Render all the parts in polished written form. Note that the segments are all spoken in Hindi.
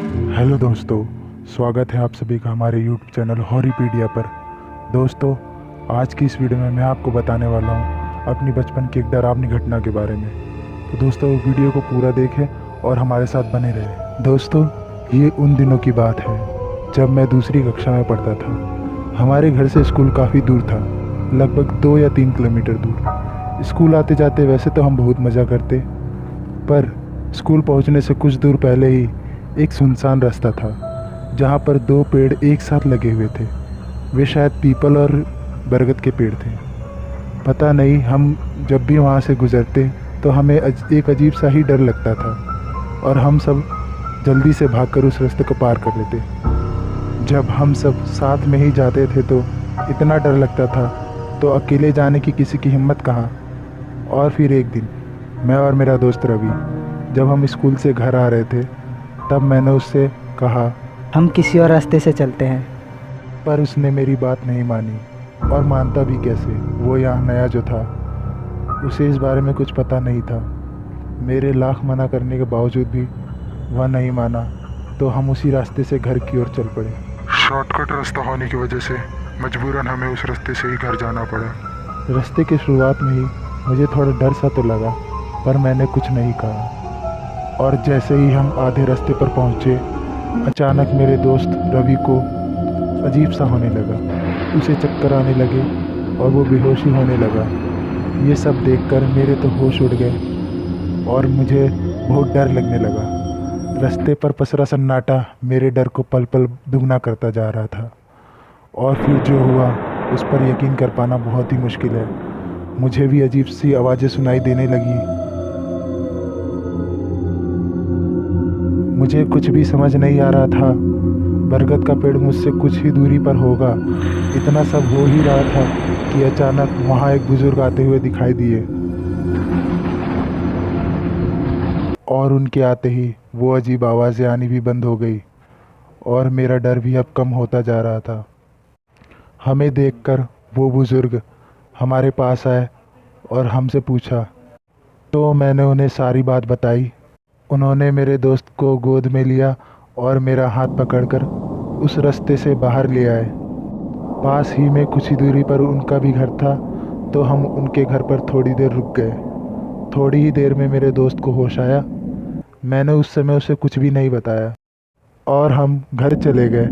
हेलो दोस्तों, स्वागत है आप सभी का हमारे यूट्यूब चैनल हॉरीपीडिया पर। दोस्तों, आज की इस वीडियो में मैं आपको बताने वाला हूँ अपनी बचपन की एक डरावनी घटना के बारे में। तो दोस्तों, वीडियो को पूरा देखें और हमारे साथ बने रहें। दोस्तों, ये उन दिनों की बात है जब मैं दूसरी कक्षा में पढ़ता था। हमारे घर से स्कूल काफ़ी दूर था, लगभग 2 या 3 किलोमीटर दूर। स्कूल आते जाते वैसे तो हम बहुत मज़ा करते, पर स्कूल पहुँचने से कुछ दूर पहले ही एक सुनसान रास्ता था जहाँ पर 2 पेड़ एक साथ लगे हुए थे। वे शायद पीपल और बरगद के पेड़ थे। पता नहीं, हम जब भी वहाँ से गुज़रते तो हमें एक अजीब सा ही डर लगता था और हम सब जल्दी से भागकर उस रास्ते को पार कर लेते। जब हम सब साथ में ही जाते थे तो इतना डर लगता था, तो अकेले जाने की किसी की हिम्मत कहाँ। और फिर एक दिन मैं और मेरा दोस्त रवि जब हम स्कूल से घर आ रहे थे, तब मैंने उससे कहा हम किसी और रास्ते से चलते हैं। पर उसने मेरी बात नहीं मानी, और मानता भी कैसे, वो यहाँ नया जो था, उसे इस बारे में कुछ पता नहीं था। मेरे लाख मना करने के बावजूद भी वह नहीं माना, तो हम उसी रास्ते से घर की ओर चल पड़े। शॉर्टकट रास्ता होने की वजह से मजबूरन हमें उस रास्ते से ही घर जाना पड़ा। रास्ते की शुरुआत में ही मुझे थोड़ा डर सा तो लगा, पर मैंने कुछ नहीं कहा। और जैसे ही हम आधे रास्ते पर पहुँचे, अचानक मेरे दोस्त रवि को अजीब सा होने लगा। उसे चक्कर आने लगे और वो बेहोशी होने लगा। ये सब देखकर मेरे तो होश उड़ गए और मुझे बहुत डर लगने लगा। रास्ते पर पसरा सन्नाटा मेरे डर को पल पल दुगना करता जा रहा था। और फिर जो हुआ उस पर यकीन कर पाना बहुत ही मुश्किल है। मुझे भी अजीब सी आवाज़ें सुनाई देने लगी। मुझे कुछ भी समझ नहीं आ रहा था। बरगद का पेड़ मुझसे कुछ ही दूरी पर होगा, इतना सब हो ही रहा था कि अचानक वहाँ एक बुजुर्ग आते हुए दिखाई दिए। और उनके आते ही वो अजीब आवाज़ें आनी भी बंद हो गई और मेरा डर भी अब कम होता जा रहा था। हमें देखकर वो बुजुर्ग हमारे पास आए और हमसे पूछा, तो मैंने उन्हें सारी बात बताई। उन्होंने मेरे दोस्त को गोद में लिया और मेरा हाथ पकड़कर उस रास्ते से बाहर ले आए। पास ही में कुछ ही दूरी पर उनका भी घर था, तो हम उनके घर पर थोड़ी देर रुक गए। थोड़ी ही देर में मेरे दोस्त को होश आया। मैंने उस समय उसे कुछ भी नहीं बताया और हम घर चले गए।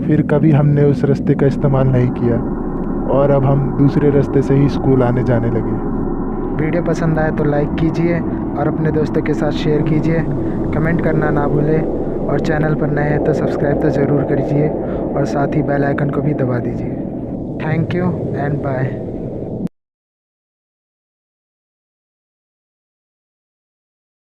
फिर कभी हमने उस रास्ते का इस्तेमाल नहीं किया और अब हम दूसरे रास्ते से ही स्कूल आने जाने लगे। वीडियो पसंद आए तो लाइक कीजिए और अपने दोस्तों के साथ शेयर कीजिए। कमेंट करना ना भूलें और चैनल पर नए हैं तो सब्सक्राइब तो ज़रूर कीजिए और साथ ही बेल आइकन को भी दबा दीजिए। Thank you and bye.